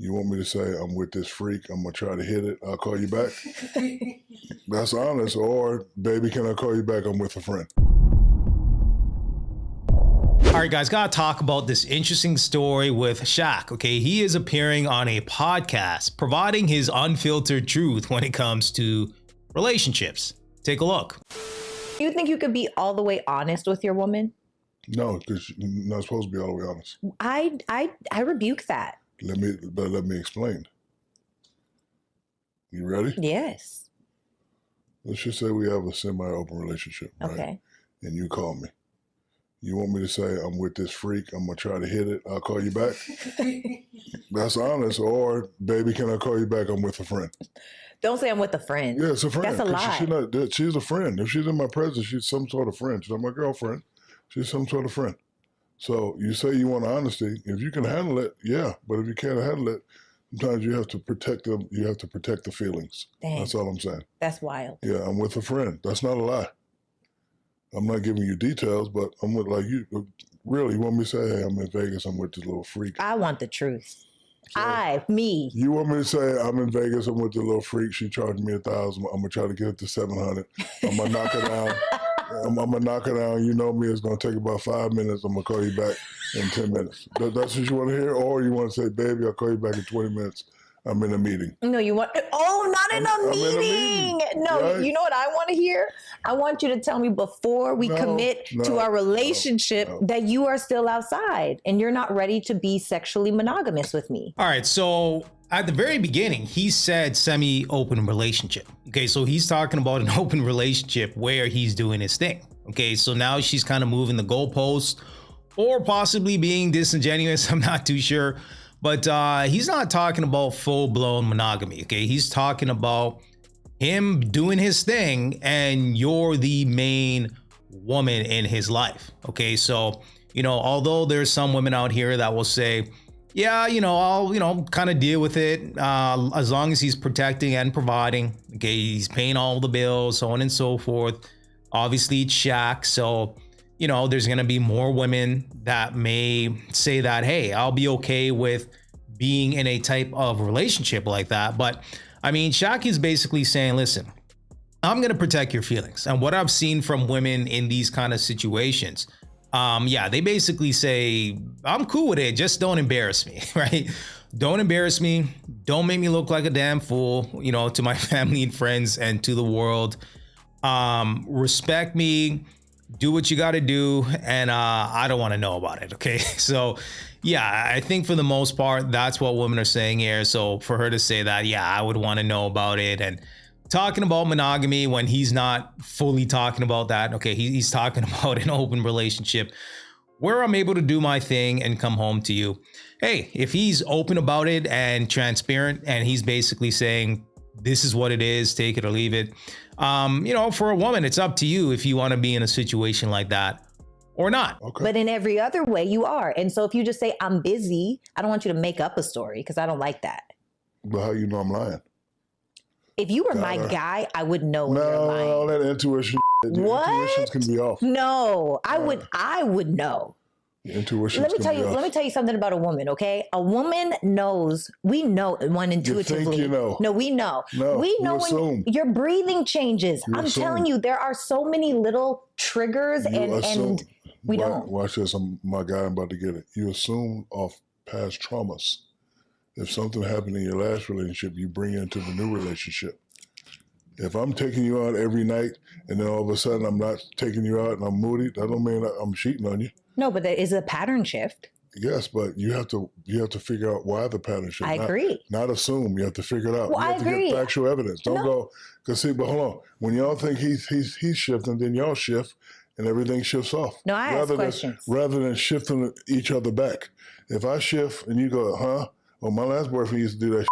You want me to say I'm with this freak, I'm going to try to hit it, I'll call you back? That's honest. Or, baby, can I call you back? I'm with a friend. All right, guys, gotta talk about this interesting story with Shaq. Okay, he is appearing on a podcast, providing his unfiltered truth when it comes to relationships. Take a look. You think you could be all the way honest with your woman? No, because you're not supposed to be all the way honest. I rebuke that. Let me explain. You ready? Yes. Let's just say we have a semi-open relationship, right? Okay. And you call me. You want me to say I'm with this freak, I'm going to try to hit it, I'll call you back? That's honest. Or, baby, can I call you back? I'm with a friend. Don't say I'm with a friend. Yeah, it's a friend. That's a lie. She's a friend. If she's in my presence, she's some sort of friend. She's not my girlfriend. She's some sort of friend. So you say you want honesty. If you can handle it, yeah. But if you can't handle it, sometimes you have to protect them. You have to protect the feelings. Dang. That's all I'm saying. That's wild. Yeah, I'm with a friend. That's not a lie. I'm not giving you details, but I'm with, like, you really want me to say, hey, I'm in Vegas, I'm with this little freak. I want the truth. So, me. You want me to say I'm in Vegas, I'm with the little freak, she charged me $1,000, I'm gonna try to get it to $700. I'm gonna knock her down. I'm gonna knock her down. You know me, it's gonna take about 5 minutes. I'm gonna call you back in 10 minutes. That's what you want to hear? Or you want to say, baby, I'll call you back in 20 minutes. I'm in a meeting. No, you want, not in a meeting. No, right? You know what I want to hear? I want you to tell me before we commit to our relationship that you are still outside and you're not ready to be sexually monogamous with me. All right, so at the very beginning, he said semi-open relationship. Okay, so he's talking about an open relationship where he's doing his thing. Okay, so now she's kind of moving the goalpost or possibly being disingenuous. I'm not too sure. But he's not talking about full-blown monogamy, okay? He's talking about him doing his thing and you're the main woman in his life, okay? So, although there's some women out here that will say, yeah, I'll, kind of deal with it as long as he's protecting and providing, okay? He's paying all the bills, so on and so forth. Obviously, it's Shaq, so... there's going to be more women that may say that, hey, I'll be okay with being in a type of relationship like that. But I mean, Shaq is basically saying, listen, I'm going to protect your feelings. And what I've seen from women in these kind of situations, they basically say, I'm cool with it. Just don't embarrass me, right? Don't embarrass me. Don't make me look like a damn fool, to my family and friends and to the world. Respect me. Do what you got to do, and I don't want to know about it, okay? So, yeah, I think for the most part, that's what women are saying here. So for her to say that, yeah, I would want to know about it, and talking about monogamy when he's not fully talking about that, okay, he's talking about an open relationship where I'm able to do my thing and come home to you. Hey, if he's open about it and transparent, and he's basically saying, this is what it is, take it or leave it. For a woman, it's up to you if you want to be in a situation like that or not. Okay. But in every other way, you are. And so if you just say, I'm busy, I don't want you to make up a story because I don't like that. But how you know I'm lying? If you were my guy, I would know when you're lying. No, that intuition. What? Intuitions can be off. No, I would know. Intuition. Let me tell you something about a woman, okay? A woman knows, we know one intuitively. You think you know. No, we know. No, we know you assume. when your breathing changes. I'm telling you, there are so many little triggers and we don't. Watch this, my guy, I'm about to get it. You assume off past traumas. If something happened in your last relationship, you bring it into the new relationship. If I'm taking you out every night and then all of a sudden I'm not taking you out and I'm moody, that don't mean I'm cheating on you. No, but there is a pattern shift. Yes, but you have to figure out why the pattern shift. I agree. Not assume. You have to figure it out. Well, you have to get factual evidence. Don't go, because see, but hold on. When y'all think he's shifting, then y'all shift and everything shifts off. No, I ask questions. Rather than shifting each other back. If I shift and you go, huh? Oh, my last boyfriend used to do that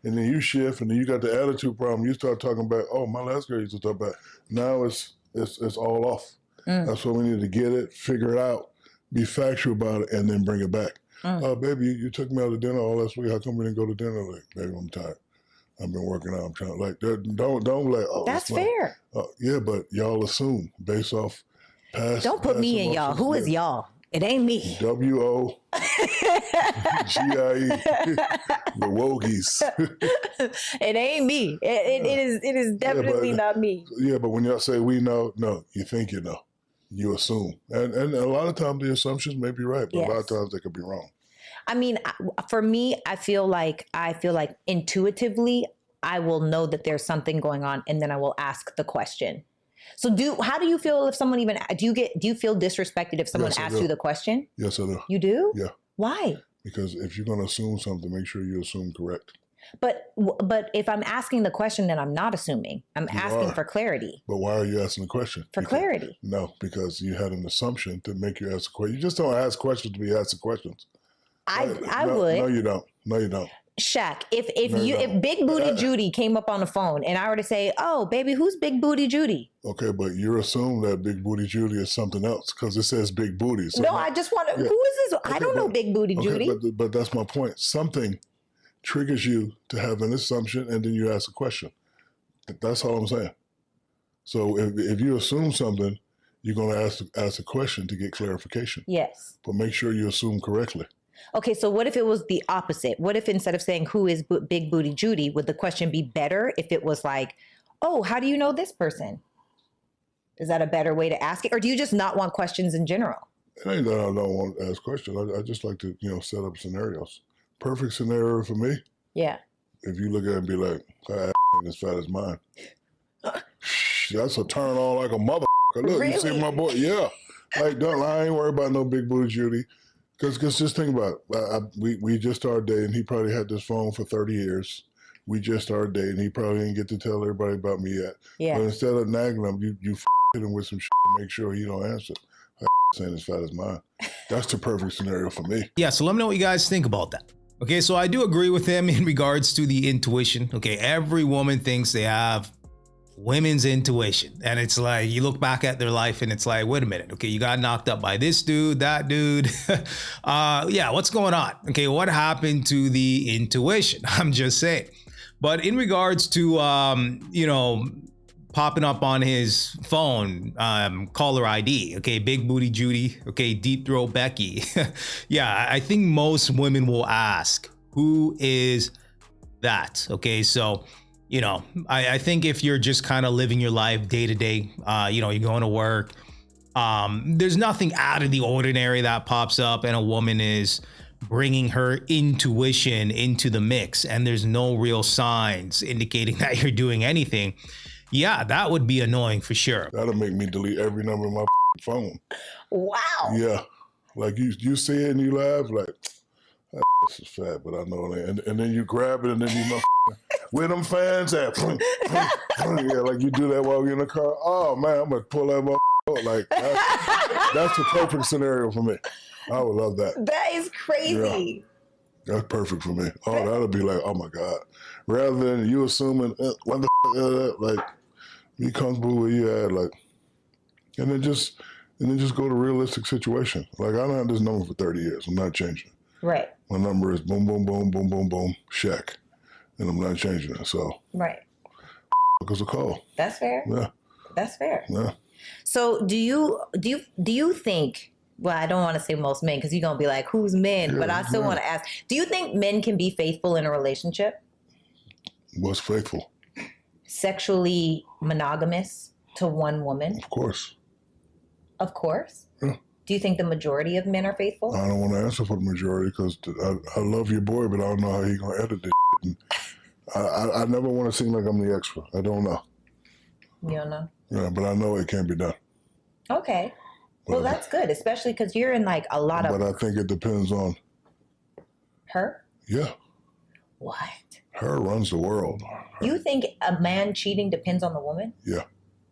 and then you shift and then you got the attitude problem. You start talking about, oh, my last girl used to talk about. Now it's all off. That's why we need to get it, figure it out, be factual about it, and then bring it back. Baby, you took me out to dinner all last week. How come we didn't go to dinner? Like, baby, I'm tired. I've been working out. I'm trying. Like, don't like. Oh, that's fair. Yeah, but y'all assume based off past. Don't put me in y'all. Who is y'all? It ain't me. WOGIE. The Wogies. It ain't me. It is definitely not me. Yeah, but when y'all say we know, no, you think you know. You assume. And a lot of times the assumptions may be right, but a lot of times they could be wrong. I mean, for me, I feel like intuitively, I will know that there's something going on, and then I will ask the question. So how do you feel if someone even, do you feel disrespected if someone asks you the question? Yes, I do. You do? Yeah. Why? Because if you're going to assume something, make sure you assume correct. But if I'm asking the question, then I'm not assuming. I'm asking for clarity. But why are you asking the question? For clarity. No, because you had an assumption to make you ask a question. You just don't ask questions to be asking questions. I would. No, you don't. No, you don't. Shaq, if Big Booty Judy came up on the phone and I were to say, "Oh, baby, who's Big Booty Judy?" Okay, but you're assuming that Big Booty Judy is something else because it says Big Booty. So no, I just want to. Yeah. Who is this? Okay, I don't know Big Booty Judy. But that's my point. Something triggers you to have an assumption, and then you ask a question. That's all I'm saying. So if you assume something, you're going to ask a question to get clarification. Yes. But make sure you assume correctly. Okay, so what if it was the opposite? What if instead of saying, who is Big Booty Judy, would the question be better if it was like, oh, how do you know this person? Is that a better way to ask it? Or do you just not want questions in general? It ain't that I don't want to ask questions. I just like to, set up scenarios. Perfect scenario for me. Yeah. If you look at it and be like, that ain't as fat as mine. That's a turn on like a motherfucker. Look, really? You see my boy? Yeah. Like, I ain't worried about no Big Booty Judy. Because just think about it. We just started dating. He probably had this phone for 30 years. We just started dating. He probably didn't get to tell everybody about me yet. Yeah. But instead of nagging him, you hit him with some shit to make sure he don't answer. Saying as fat as mine. That's the perfect scenario for me. Yeah, so let me know what you guys think about that. Okay, so I do agree with him in regards to the intuition. Okay, every woman thinks they have women's intuition. And it's like, you look back at their life and it's like, wait a minute. Okay, you got knocked up by this dude, that dude. Yeah, what's going on? Okay, what happened to the intuition? I'm just saying. But in regards to, popping up on his phone, caller ID, okay, Big Booty Judy, okay, Deep Throat Becky. Yeah, I think most women will ask, who is that? Okay, so, I think if you're just kind of living your life day to day, you're going to work, there's nothing out of the ordinary that pops up and a woman is bringing her intuition into the mix and there's no real signs indicating that you're doing anything. Yeah, that would be annoying for sure. That'll make me delete every number in my phone. Wow. Yeah. Like you see it and you laugh like, this is fat, but I know that. And then you grab it and then you where them fans at? Yeah, like you do that while you're in the car. Oh man, I'm gonna pull that up. Like that's the perfect scenario for me. I would love that. That is crazy. Yeah. That's perfect for me. Oh, that'll be like, oh my God. Rather than you assuming what the like be comfortable where you at, like, and then just go to realistic situation. Like I don't have this number for 30 years. I'm not changing. Right. My number is boom, boom, boom, boom, boom, boom, Shaq, and I'm not changing it. So right. Because a call. That's fair. Yeah. That's fair. Yeah. So do you think? Well, I don't want to say most men because you're gonna be like, who's men? Yeah, but I still want to ask: do you think men can be faithful in a relationship? What's faithful? Sexually monogamous to one woman? Of course. Of course? Yeah. Do you think the majority of men are faithful? I don't want to answer for the majority because I love your boy, but I don't know how he's going to edit this shit. I never want to seem like I'm the extra. I don't know. You don't know? Yeah, but I know it can be done. Okay. Well, that's good, especially because you're in like a lot of... But I think it depends on... Her? Yeah. What? Her runs the world. Her. You think a man cheating depends on the woman? Yeah.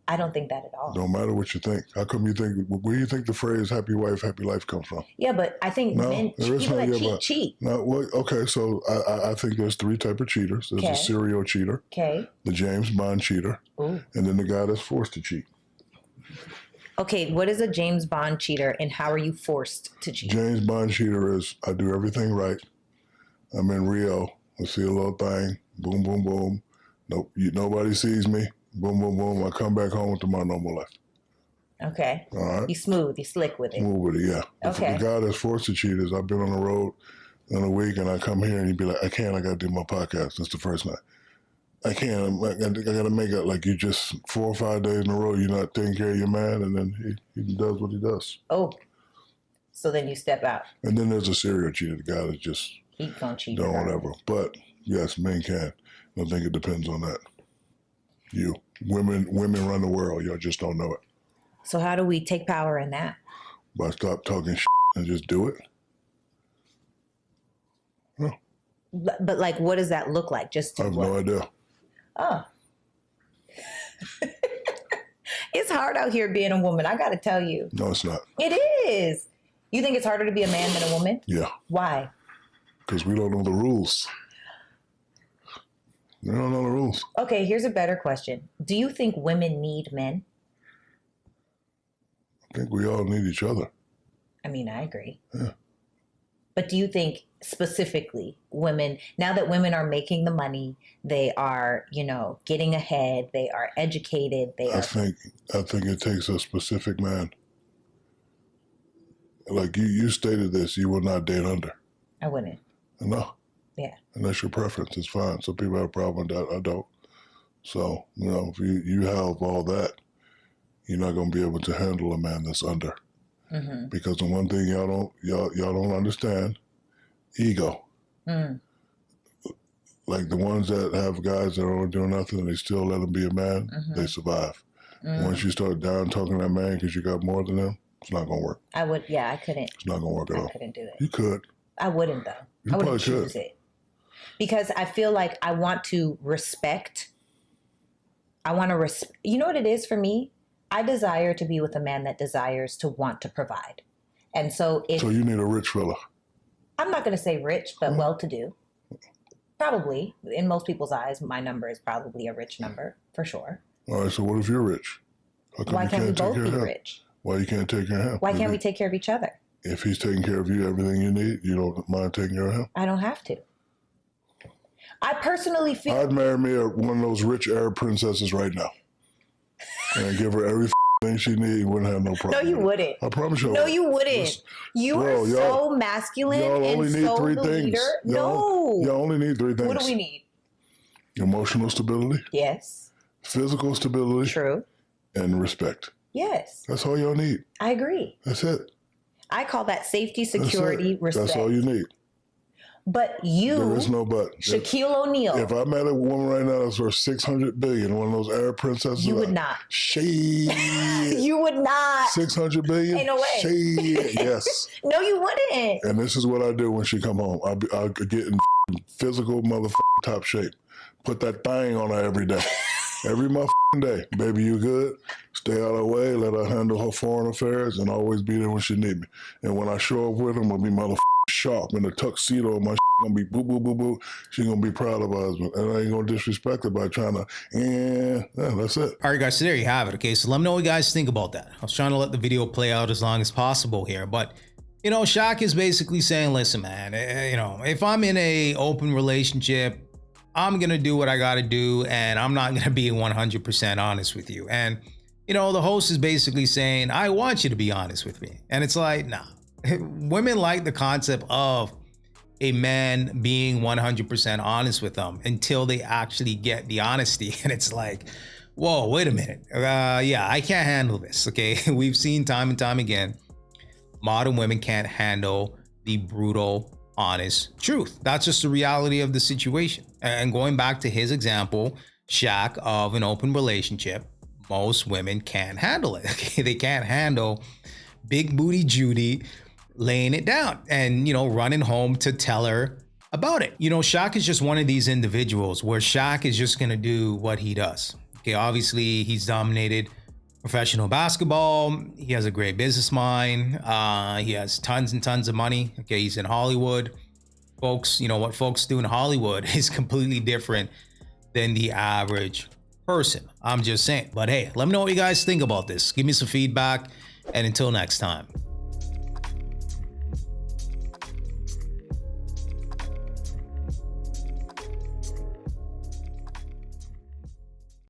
I don't think that at all. No matter what you think. How come you think, where do you think the phrase happy wife, happy life comes from? Yeah, but I think men, people that cheat. No, well, okay, so I think there's three types of cheaters. There's a serial cheater. Okay. The James Bond cheater. Ooh. And then the guy that's forced to cheat. Okay, what is a James Bond cheater and how are you forced to cheat? James Bond cheater is, I do everything right. I'm in Rio. I see a little thing. Boom, boom, boom. Nope, nobody sees me. Boom, boom, boom. I come back home to my normal life. Okay. All right. You smooth, you slick with it. Smooth with it, yeah. Okay. The guy that's forced to cheat is I've been on the road in a week and I come here and he'd be like, I can't, I got to do my podcast. That's the first night. I can't, I got to make it like you just 4 or 5 days in a row, you're not taking care of your man, and then he does what he does. Oh, so then you step out. And then there's a serial cheater, the guy that just He's gonna cheat. doing whatever. But yes, men can. I think it depends on that. Women run the world. Y'all just don't know it. So how do we take power in that? By stop talking shit and just do it. No. But like, what does that look like? Just I have no idea. Oh. It's hard out here being a woman. I got to tell you. No, it's not. It is. You think it's harder to be a man than a woman? Yeah. Why? Because we don't know the rules. We don't know the rules. Okay, here's a better question. Do you think women need men? I think we all need each other. I mean, I agree. Yeah. But do you think specifically women, now that women are making the money, they are, getting ahead, they are educated, I think it takes a specific man. Like you stated this, you will not date under. I wouldn't. No. Yeah. And that's your preference. It's fine. Some people have a problem with that. I don't. So, if you have all that, you're not going to be able to handle a man that's under. Mm-hmm. Because the one thing y'all don't understand, ego. Mm. Like the ones that have guys that don't do nothing and they still let them be a man, they survive. Once you start down talking to that man because you got more than them, it's not going to work. I couldn't. It's not going to work at all. I couldn't do it. You could. I wouldn't, though. You I wouldn't probably choose could. it. Because I feel like I want to respect. You know what it is for me? I desire to be with a man that desires to want to provide. And so So you need a rich fella. I'm not going to say rich, but well-to-do. Probably. In most people's eyes, my number is probably a rich number, for sure. All right, so what if you're rich? How come Why you can't we take both care be of him? rich? Why you can't take care of him? Why can't we take care of each other? If he's taking care of you, everything you need, you don't mind taking care of him? I don't have to. I personally feel... I'd marry me one of those rich Arab princesses right now. And give her every thing she needs, wouldn't have no problem. No, you wouldn't. I promise you. No, you wouldn't. You are so masculine y'all and only need so 3 the things. leader. Y'all only need 3 things. What do we need? Emotional stability, Yes. physical stability, True. and respect. Yes. That's all y'all need. I agree. That's it. I call that safety, security, respect. That's all you need. But you, There is no but. Shaquille O'Neal, If I met a woman right now that's worth $600 billion, one of those Arab princesses, you would not. Shit. You would not. $600 billion? Ain't no way. Shit. Yes. No, you wouldn't. And this is what I do when she come home. I'll get in physical motherfucking top shape. Put that thing on her every day. Every motherfucking day. Baby, you good? Stay out of her way. Let her handle her foreign affairs and always be there when she need me. And when I show up with her, I'm going to be motherfucking sharp in the tuxedo. My going to be boo, boo, boo, boo. She's going to be proud of her husband. And I ain't going to disrespect her by trying to, that's it. All right, guys, so there you have it. Okay, so let me know what you guys think about that. I was trying to let the video play out as long as possible here, but Shaq is basically saying, listen, man, if I'm in a open relationship, I'm going to do what I got to do, and I'm not going to be 100% honest with you. And, the host is basically saying, I want you to be honest with me. And it's like, nah. Women like the concept of a man being 100% honest with them until they actually get the honesty. And it's like, whoa, wait a minute. Yeah, I can't handle this, okay? We've seen time and time again, modern women can't handle the brutal, honest truth. That's just the reality of the situation. And going back to his example, Shaq, of an open relationship, most women can't handle it. Okay? They can't handle big booty Judy laying it down and, running home to tell her about it. Shaq is just one of these individuals where Shaq is just going to do what he does. Okay, obviously he's dominated professional basketball. He has a great business mind. He has tons and tons of money. Okay, he's in Hollywood. Folks, what folks do in Hollywood is completely different than the average person. I'm just saying. But hey, let me know what you guys think about this. Give me some feedback, and until next time.